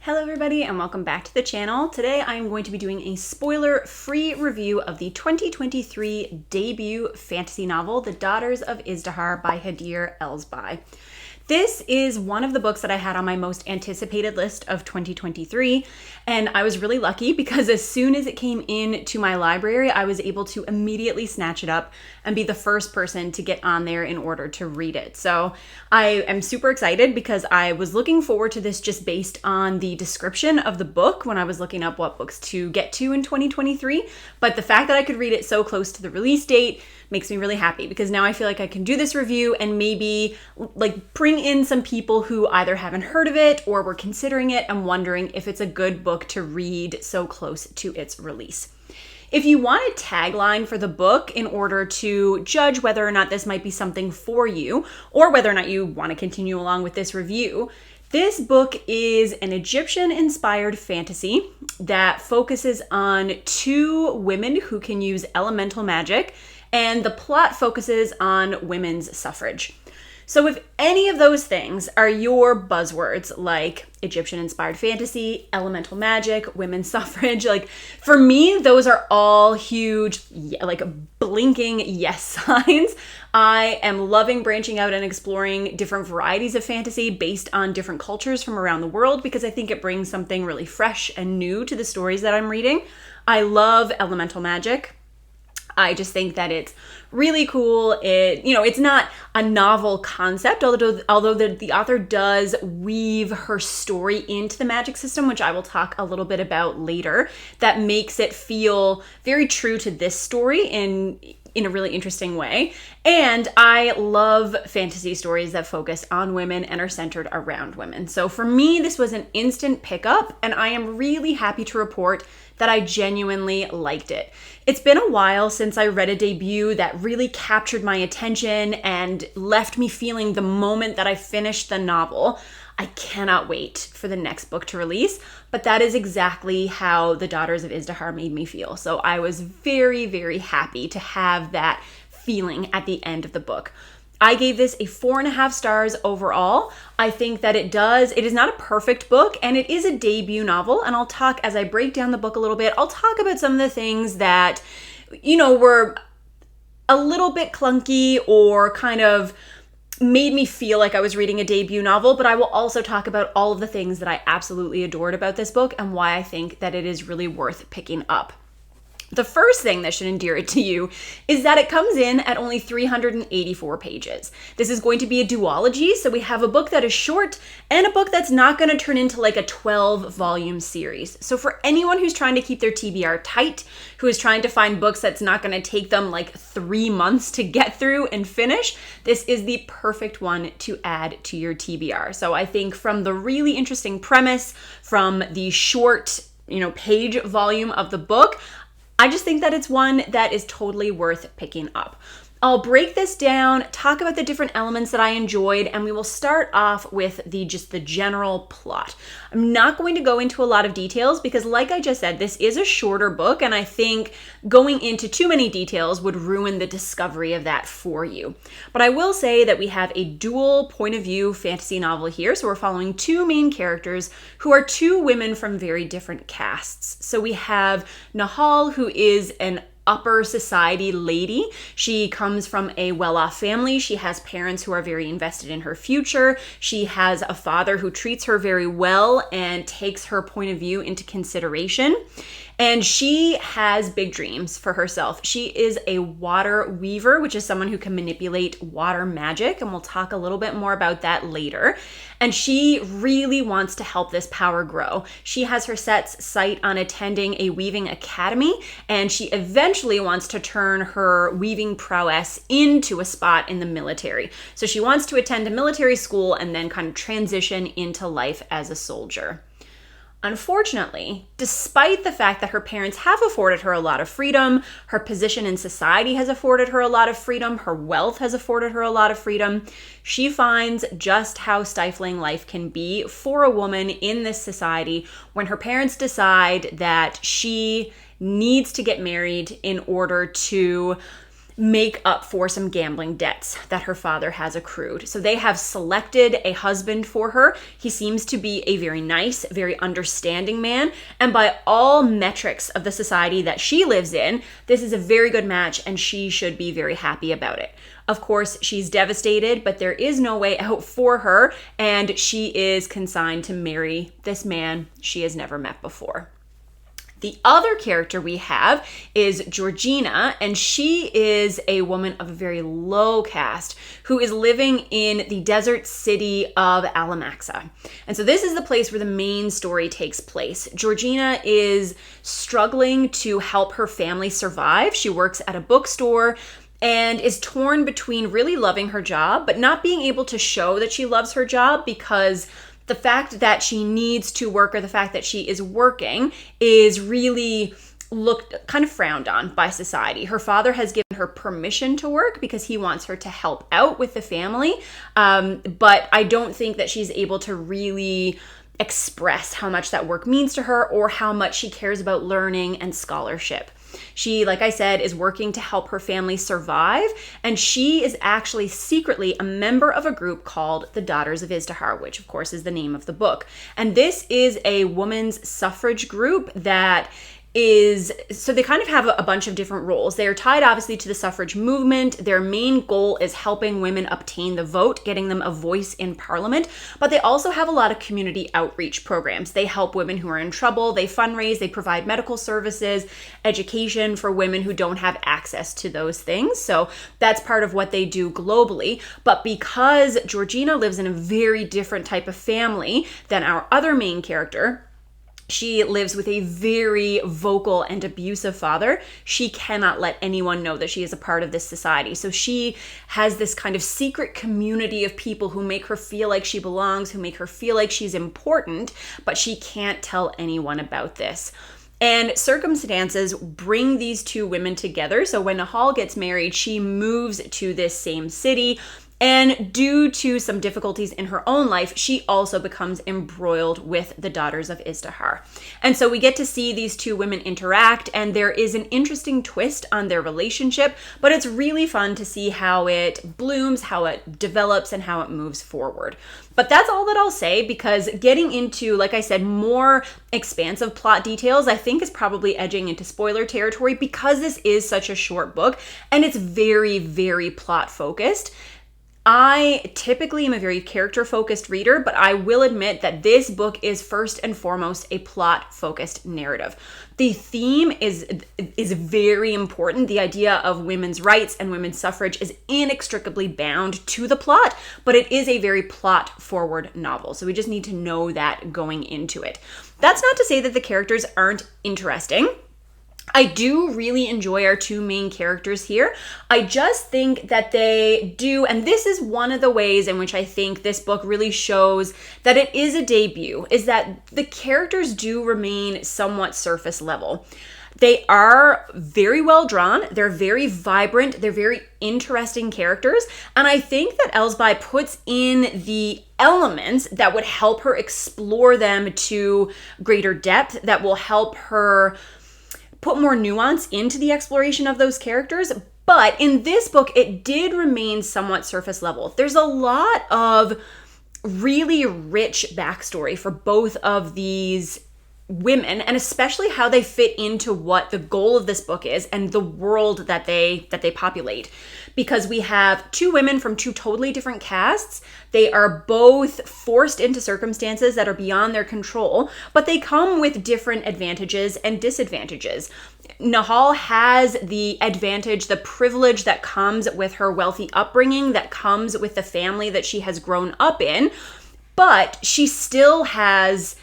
Hello everybody and welcome back to the channel. Today I am going to be doing a spoiler-free review of the 2023 debut fantasy novel, The Daughters of Izdihar by Hadir Elsbai. This is one of the books that I had on my most anticipated list of 2023, and I was really lucky because as soon as it came into my library, I was able to immediately snatch it up and be the first person to get on there in order to read it. So I am super excited because I was looking forward to this just based on the description of the book when I was looking up what books to get to in 2023. But the fact that I could read it so close to the release date makes me really happy because now I feel like I can do this review and maybe bring in some people who either haven't heard of it or were considering it and wondering if it's a good book to read so close to its release. If you want a tagline for the book in order to judge whether or not this might be something for you or whether or not you want to continue along with this review, this book is an Egyptian-inspired fantasy that focuses on two women who can use elemental magic, and the plot focuses on women's suffrage. So if any of those things are your buzzwords, like Egyptian-inspired fantasy, elemental magic, women's suffrage, for me, those are all huge, blinking yes signs. I am loving branching out and exploring different varieties of fantasy based on different cultures from around the world because I think it brings something really fresh and new to the stories that I'm reading. I love elemental magic. I just think that it's really cool. It's not a novel concept, although the author does weave her story into the magic system, which I will talk a little bit about later, that makes it feel very true to this story in a really interesting way. And I love fantasy stories that focus on women and are centered around women. So for me, this was an instant pickup, and I am really happy to report that I genuinely liked it. It's been a while since I read a debut that really captured my attention and left me feeling the moment that I finished the novel. I cannot wait for the next book to release, but that is exactly how The Daughters of Izdihar made me feel. So I was very, very happy to have that feeling at the end of the book. I gave this a 4.5 stars overall. I think that it is not a perfect book, and it is a debut novel, and I'll talk, as I break down the book a little bit, I'll talk about some of the things that, were a little bit clunky or kind of made me feel like I was reading a debut novel, but I will also talk about all of the things that I absolutely adored about this book and why I think that it is really worth picking up. The first thing that should endear it to you is that it comes in at only 384 pages. This is going to be a duology, so we have a book that is short and a book that's not going to turn into like a 12-volume series. So for anyone who's trying to keep their TBR tight, who is trying to find books that's not going to take them like 3 months to get through and finish, this is the perfect one to add to your TBR. So I think from the really interesting premise, from the short, page volume of the book, I just think that it's one that is totally worth picking up. I'll break this down, talk about the different elements that I enjoyed, and we will start off with the general plot. I'm not going to go into a lot of details because, like I just said, this is a shorter book, and I think going into too many details would ruin the discovery of that for you. But I will say that we have a dual point of view fantasy novel here, so we're following two main characters who are two women from very different castes. So we have Nahal, who is an upper society lady. She comes from a well-off family. She has parents who are very invested in her future. She has a father who treats her very well and takes her point of view into consideration. And she has big dreams for herself. She is a water weaver, which is someone who can manipulate water magic, and we'll talk a little bit more about that later. And she really wants to help this power grow. She has her sight on attending a weaving academy, and she eventually wants to turn her weaving prowess into a spot in the military. So she wants to attend a military school and then kind of transition into life as a soldier. Unfortunately, despite the fact that her parents have afforded her a lot of freedom, her position in society has afforded her a lot of freedom, her wealth has afforded her a lot of freedom, she finds just how stifling life can be for a woman in this society when her parents decide that she needs to get married in order to make up for some gambling debts that her father has accrued. So they have selected a husband for her. He seems to be a very nice, very understanding man. And by all metrics of the society that she lives in, this is a very good match and she should be very happy about it. Of course, she's devastated, but there is no way out for her, and she is consigned to marry this man she has never met before. The other character we have is Georgina, and she is a woman of a very low caste who is living in the desert city of Alamaxa. And so this is the place where the main story takes place. Georgina is struggling to help her family survive. She works at a bookstore and is torn between really loving her job, but not being able to show that she loves her job because the fact that she needs to work or the fact that she is working is really looked kind of frowned on by society. Her father has given her permission to work because he wants her to help out with the family. But I don't think that she's able to really express how much that work means to her or how much she cares about learning and scholarship. She, like I said, is working to help her family survive, and she is actually secretly a member of a group called the Daughters of Izdihar, which of course is the name of the book. And this is a women's suffrage group that so they kind of have a bunch of different roles. They are tied obviously to the suffrage movement. Their main goal is helping women obtain the vote, getting them a voice in parliament, but they also have a lot of community outreach programs. They help women who are in trouble, they fundraise, they provide medical services, education for women who don't have access to those things. So that's part of what they do globally. But because Georgina lives in a very different type of family than our other main character, she lives with a very vocal and abusive father. She cannot let anyone know that she is a part of this society. So she has this kind of secret community of people who make her feel like she belongs, who make her feel like she's important, but she can't tell anyone about this. And circumstances bring these two women together. So when Nahal gets married, she moves to this same city. And due to some difficulties in her own life, she also becomes embroiled with the Daughters of Izdihar. And so we get to see these two women interact, and there is an interesting twist on their relationship, but it's really fun to see how it blooms, how it develops, and how it moves forward. But that's all that I'll say, because getting into, like I said, more expansive plot details, I think is probably edging into spoiler territory because this is such a short book and it's very, very plot focused. I typically am a very character-focused reader, but I will admit that this book is first and foremost a plot-focused narrative. The theme is very important. The idea of women's rights and women's suffrage is inextricably bound to the plot, but it is a very plot-forward novel. So we just need to know that going into it. That's not to say that the characters aren't interesting. I do really enjoy our two main characters here. I just think that they do, and this is one of the ways in which I think this book really shows that it is a debut, is that the characters do remain somewhat surface level. They are very well drawn, they're very vibrant, they're very interesting characters, and I think that Elsby puts in the elements that would help her explore them to greater depth, that will help her put more nuance into the exploration of those characters. But in this book, it did remain somewhat surface level. There's a lot of really rich backstory for both of these women, and especially how they fit into what the goal of this book is and the world that they populate. Because we have two women from two totally different castes. They are both forced into circumstances that are beyond their control, but they come with different advantages and disadvantages. Nahal has the advantage, the privilege that comes with her wealthy upbringing, that comes with the family that she has grown up in, but she still has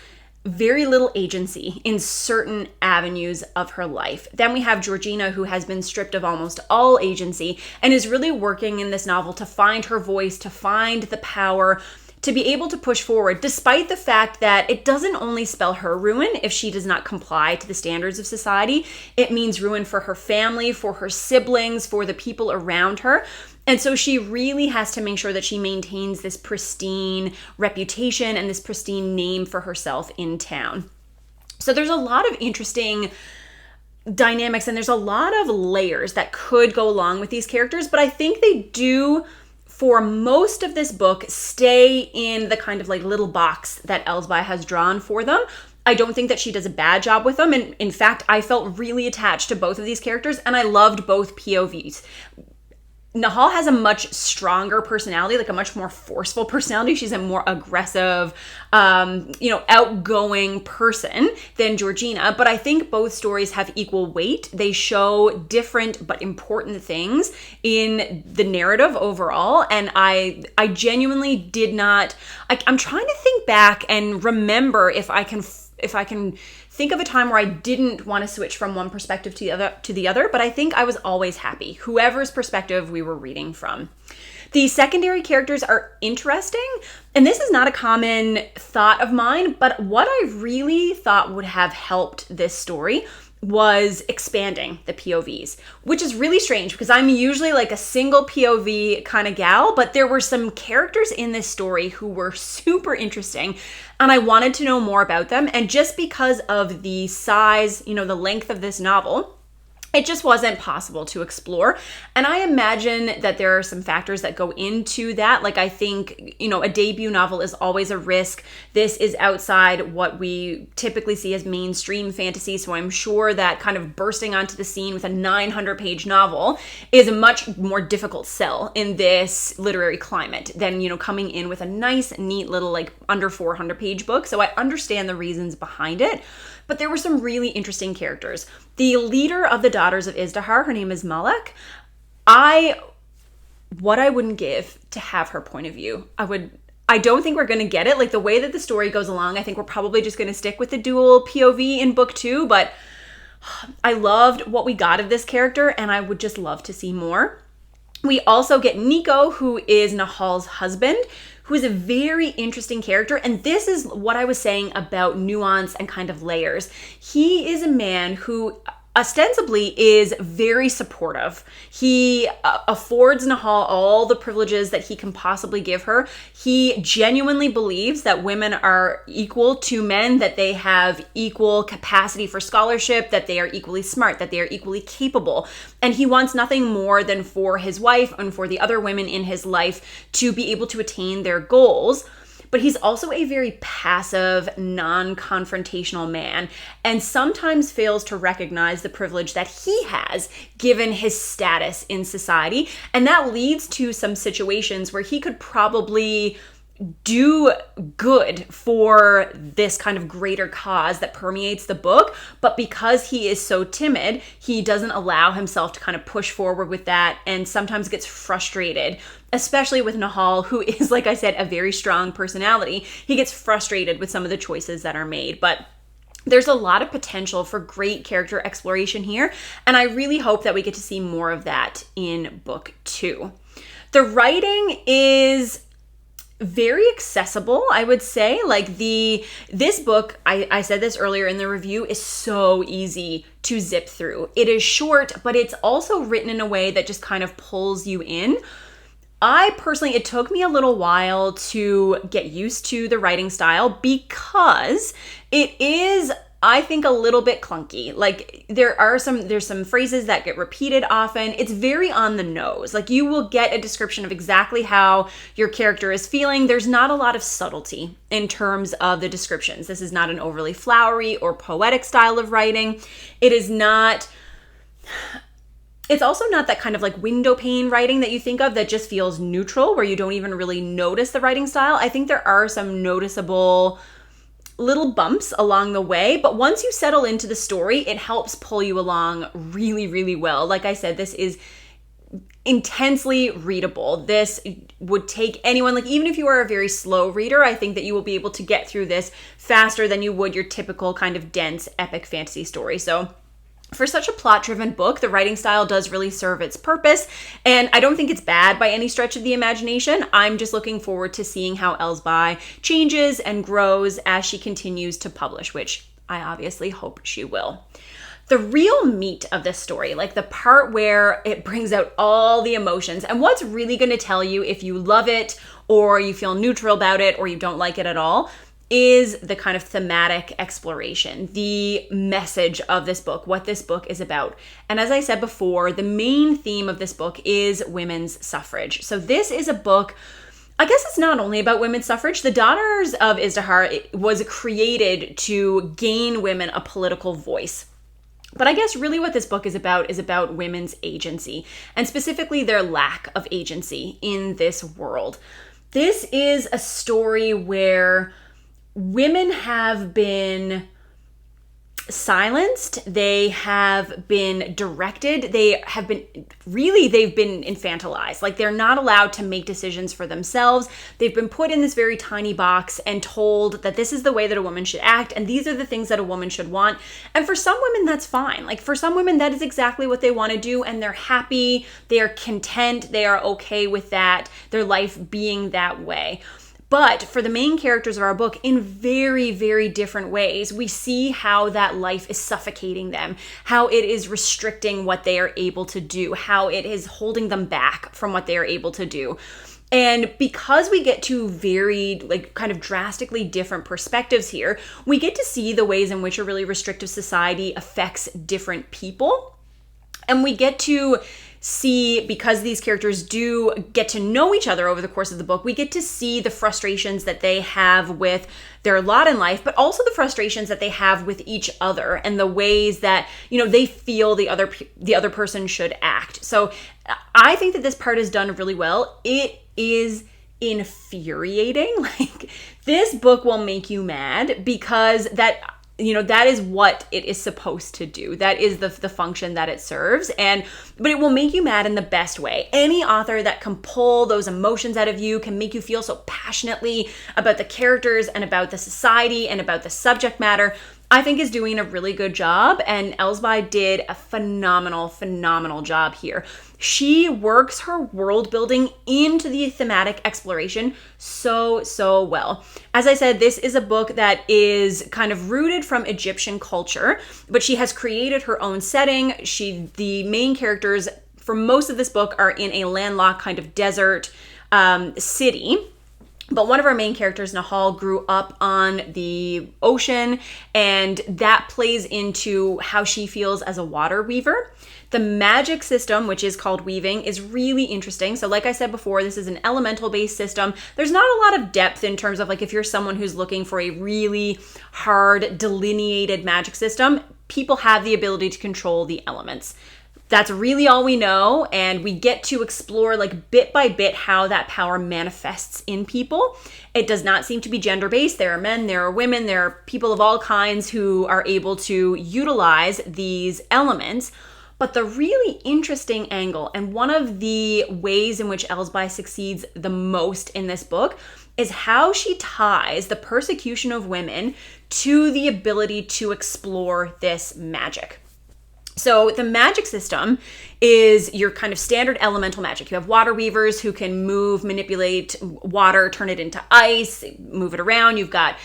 very little agency in certain avenues of her life. Then we have Georgina, who has been stripped of almost all agency and is really working in this novel to find her voice, to find the power, to be able to push forward, despite the fact that it doesn't only spell her ruin if she does not comply to the standards of society. It means ruin for her family, for her siblings, for the people around her. And so she really has to make sure that she maintains this pristine reputation and this pristine name for herself in town. So there's a lot of interesting dynamics and there's a lot of layers that could go along with these characters, but I think they do, for most of this book, stay in the kind of like little box that Elsby has drawn for them. I don't think that she does a bad job with them. And in fact, I felt really attached to both of these characters and I loved both POVs. Nahal has a much stronger personality, like a much more forceful personality. She's a more aggressive, outgoing person than Georgina. But I think both stories have equal weight. They show different but important things in the narrative overall. And I genuinely did not, I'm trying to think back and remember if I can think of a time where I didn't want to switch from one perspective to the other, but I think I was always happy, whoever's perspective we were reading from. The secondary characters are interesting, and this is not a common thought of mine, but what I really thought would have helped this story was expanding the POVs, which is really strange because I'm usually like a single POV kind of gal, but there were some characters in this story who were super interesting and I wanted to know more about them. And just because of the size, the length of this novel, it just wasn't possible to explore. And I imagine that there are some factors that go into that. Like I think, a debut novel is always a risk. This is outside what we typically see as mainstream fantasy. So I'm sure that kind of bursting onto the scene with a 900-page novel is a much more difficult sell in this literary climate than, coming in with a nice, neat little like under 400-page book. So I understand the reasons behind it. But there were some really interesting characters. The leader of the Daughters of Izdihar, her name is Malek. What I wouldn't give to have her point of view. I don't think we're going to get it. Like the way that the story goes along, I think we're probably just going to stick with the dual POV in book 2, but I loved what we got of this character and I would just love to see more. We also get Nico, who is Nahal's husband, who is a very interesting character. And this is what I was saying about nuance and kind of layers. He is a man who ostensibly is very supportive. He affords Nahal all the privileges that he can possibly give her. He genuinely believes that women are equal to men, that they have equal capacity for scholarship, that they are equally smart, that they are equally capable. And he wants nothing more than for his wife and for the other women in his life to be able to attain their goals. But he's also a very passive, non-confrontational man and sometimes fails to recognize the privilege that he has given his status in society. And that leads to some situations where he could probably do good for this kind of greater cause that permeates the book, but because he is so timid, he doesn't allow himself to kind of push forward with that and sometimes gets frustrated, especially with Nahal, who is, like I said, a very strong personality. He gets frustrated with some of the choices that are made, but there's a lot of potential for great character exploration here, and I really hope that we get to see more of that in book 2. The writing is very accessible, I would say. Like this book, I said this earlier in the review, is so easy to zip through. It is short, but it's also written in a way that just kind of pulls you in. It took me a little while to get used to the writing style because it is, I think, a little bit clunky. Like there's some phrases that get repeated often. It's very on the nose. Like you will get a description of exactly how your character is feeling. There's not a lot of subtlety in terms of the descriptions. This is not an overly flowery or poetic style of writing. It's also not that kind of like window pane writing that you think of that just feels neutral, where you don't even really notice the writing style. I think there are some noticeable little bumps along the way, but once you settle into the story, it helps pull you along really, really well. Like I said, this is intensely readable. This would take anyone, like even if you are a very slow reader, I think that you will be able to get through this faster than you would your typical kind of dense epic fantasy story. So for such a plot-driven book, the writing style does really serve its purpose, and I don't think it's bad by any stretch of the imagination. I'm just looking forward to seeing how Elsby changes and grows as she continues to publish, which I obviously hope she will. The real meat of this story, like the part where it brings out all the emotions, and what's really going to tell you if you love it or you feel neutral about it or you don't like it at all, is the kind of thematic exploration, the message of this book, what this book is about. And as I said before, the main theme of this book is women's suffrage. So this is a book, I guess it's not only about women's suffrage. The Daughters of Izdihar was created to gain women a political voice. But I guess really what this book is about women's agency, and specifically their lack of agency in this world. This is a story where women have been silenced, they have been directed, they've been infantilized. Like, they're not allowed to make decisions for themselves. They've been put in this very tiny box and told that this is the way that a woman should act, and these are the things that a woman should want. And for some women, that's fine. Like, for some women, that is exactly what they want to do, and they're happy, they are content, they are okay with that, their life being that way. But for the main characters of our book, in very, very different ways, we see how that life is suffocating them, how it is restricting what they are able to do, how it is holding them back from what they are able to do. And because we get two very, kind of drastically different perspectives here, we get to see the ways in which a really restrictive society affects different people. And we get to see, because these characters do get to know each other over the course of the book, we get to see the frustrations that they have with their lot in life, but also the frustrations that they have with each other and the ways that, they feel the other person should act. So I think that this part is done really well. It is infuriating. Like, this book will make you mad because that is what it is supposed to do. That is the function that it serves. But it will make you mad in the best way. Any author that can pull those emotions out of you, can make you feel so passionately about the characters and about the society and about the subject matter, I think is doing a really good job. And Elsby did a phenomenal job here. She works her world building into the thematic exploration so well. As I said, this is a book that is kind of rooted from Egyptian culture, but she has created her own setting. The main characters for most of this book are in a landlocked kind of desert city. But one of our main characters, Nahal, grew up on the ocean, and that plays into how she feels as a water weaver. The magic system, which is called weaving, is really interesting. So like I said before, this is an elemental-based system. There's not a lot of depth in terms of, if you're someone who's looking for a really hard, delineated magic system, people have the ability to control the elements. That's really all we know, and we get to explore bit by bit how that power manifests in people. It does not seem to be gender-based. There are men, there are women, there are people of all kinds who are able to utilize these elements. But the really interesting angle, and one of the ways in which Elsby succeeds the most in this book, is how she ties the persecution of women to the ability to explore this magic. So the magic system is your kind of standard elemental magic. You have water weavers who can move, manipulate water, turn it into ice, move it around. You've got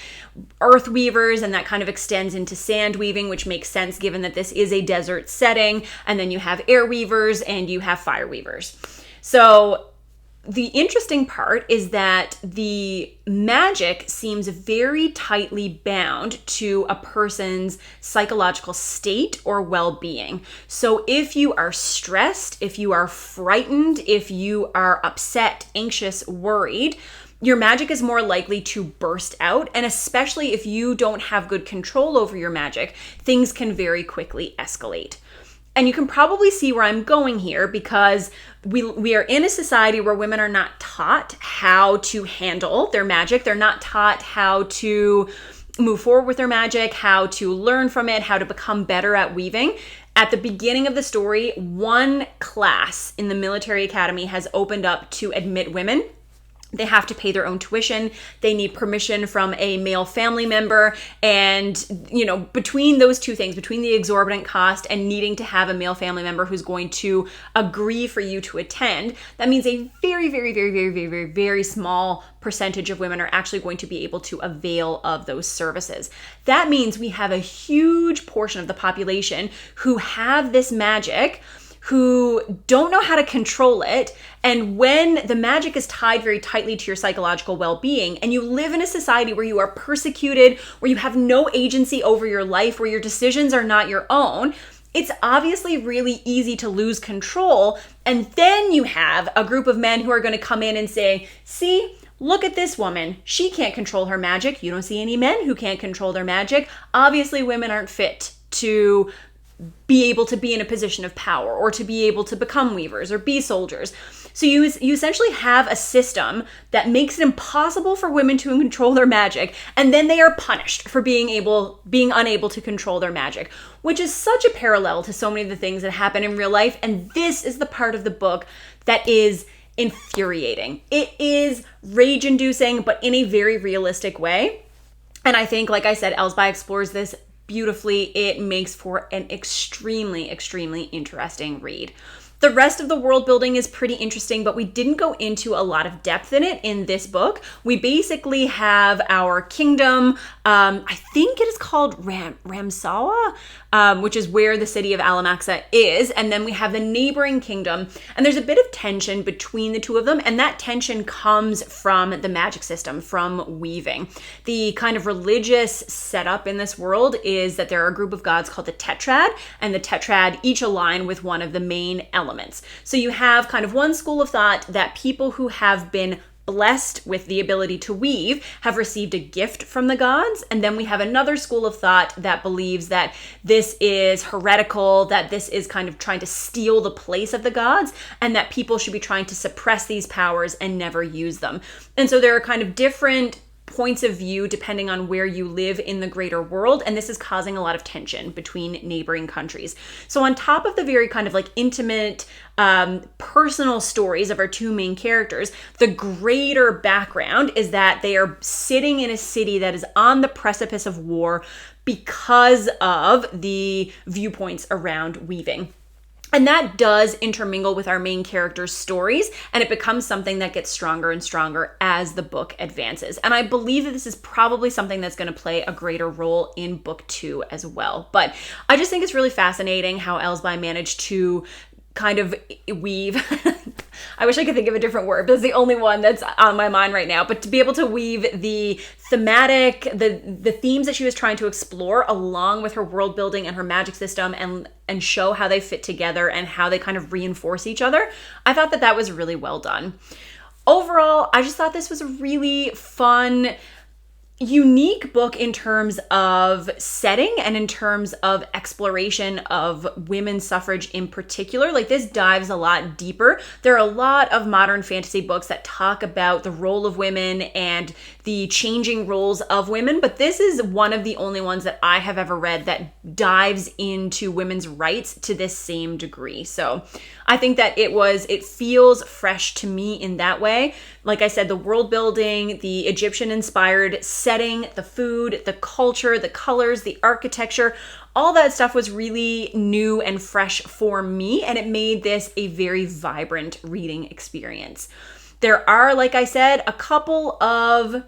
earth weavers, and that kind of extends into sand weaving, which makes sense given that this is a desert setting. And then you have air weavers and you have fire weavers. So the interesting part is that the magic seems very tightly bound to a person's psychological state or well-being. So if you are stressed, if you are frightened, if you are upset, anxious, worried, your magic is more likely to burst out. And especially if you don't have good control over your magic, things can very quickly escalate. And you can probably see where I'm going here, because we are in a society where women are not taught how to handle their magic. They're not taught how to move forward with their magic, how to learn from it, how to become better at weaving. At the beginning of the story, one class in the military academy has opened up to admit women. They have to pay their own tuition. They need permission from a male family member. And, between those two things, between the exorbitant cost and needing to have a male family member who's going to agree for you to attend, that means a very, very, very, very, very, very, very small percentage of women are actually going to be able to avail of those services. That means we have a huge portion of the population who have this magic, who don't know how to control it. And when the magic is tied very tightly to your psychological well-being, and you live in a society where you are persecuted, where you have no agency over your life, where your decisions are not your own, it's obviously really easy to lose control. And then you have a group of men who are going to come in and say, see, look at this woman. She can't control her magic. You don't see any men who can't control their magic. Obviously, women aren't fit to be able to be in a position of power or to be able to become weavers or be soldiers. So you essentially have a system that makes it impossible for women to control their magic, and then they are punished for being unable to control their magic, which is such a parallel to so many of the things that happen in real life. And this is the part of the book that is infuriating. It is rage-inducing, but in a very realistic way. And I think, like I said, Elsby explores this beautifully. It makes for an extremely, extremely interesting read. The rest of the world building is pretty interesting, but we didn't go into a lot of depth in it in this book. We basically have our kingdom. I think it is called Ramsawa, which is where the city of Alamaxa is. And then we have the neighboring kingdom. And there's a bit of tension between the two of them. And that tension comes from the magic system, from weaving. The kind of religious setup in this world is that there are a group of gods called the Tetrad, and the Tetrad each align with one of the main elements. So you have kind of one school of thought that people who have been blessed with the ability to weave have received a gift from the gods. And then we have another school of thought that believes that this is heretical, that this is kind of trying to steal the place of the gods, and that people should be trying to suppress these powers and never use them. And so there are kind of different points of view depending on where you live in the greater world, and this is causing a lot of tension between neighboring countries. So on top of the very kind of like intimate personal stories of our two main characters, the greater background is that they are sitting in a city that is on the precipice of war because of the viewpoints around weaving. And that does intermingle with our main characters' stories, and it becomes something that gets stronger and stronger as the book advances. And I believe that this is probably something that's going to play a greater role in book 2 as well. But I just think it's really fascinating how Elsby managed to kind of weave. I wish I could think of a different word, but it's the only one that's on my mind right now. But to be able to weave the thematic, the themes that she was trying to explore along with her world building and her magic system, and show how they fit together and how they kind of reinforce each other, I thought that that was really well done. Overall, I just thought this was a really fun, unique book in terms of setting and in terms of exploration of women's suffrage in particular. Like, this dives a lot deeper. There are a lot of modern fantasy books that talk about the role of women and the changing roles of women, but this is one of the only ones that I have ever read that dives into women's rights to this same degree. So I think that it feels fresh to me in that way. Like I said, the world building, the Egyptian inspired setting, the food, the culture, the colors, the architecture, all that stuff was really new and fresh for me, and it made this a very vibrant reading experience. There are, like I said, a couple of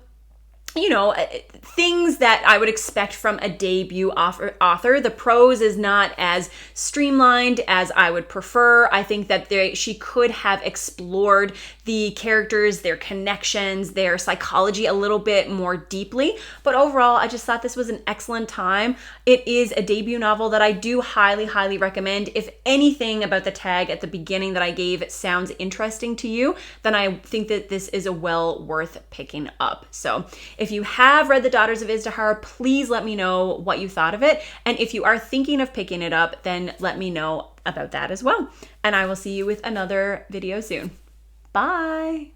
things that I would expect from a debut author. The prose is not as streamlined as I would prefer. I think that she could have explored the characters, their connections, their psychology a little bit more deeply. But overall, I just thought this was an excellent time. It is a debut novel that I do highly, highly recommend. If anything about the tag at the beginning that I gave sounds interesting to you, then I think that this is a well worth picking up. So if you have read The Daughters of Izdihar, please let me know what you thought of it. And if you are thinking of picking it up, then let me know about that as well. And I will see you with another video soon. Bye.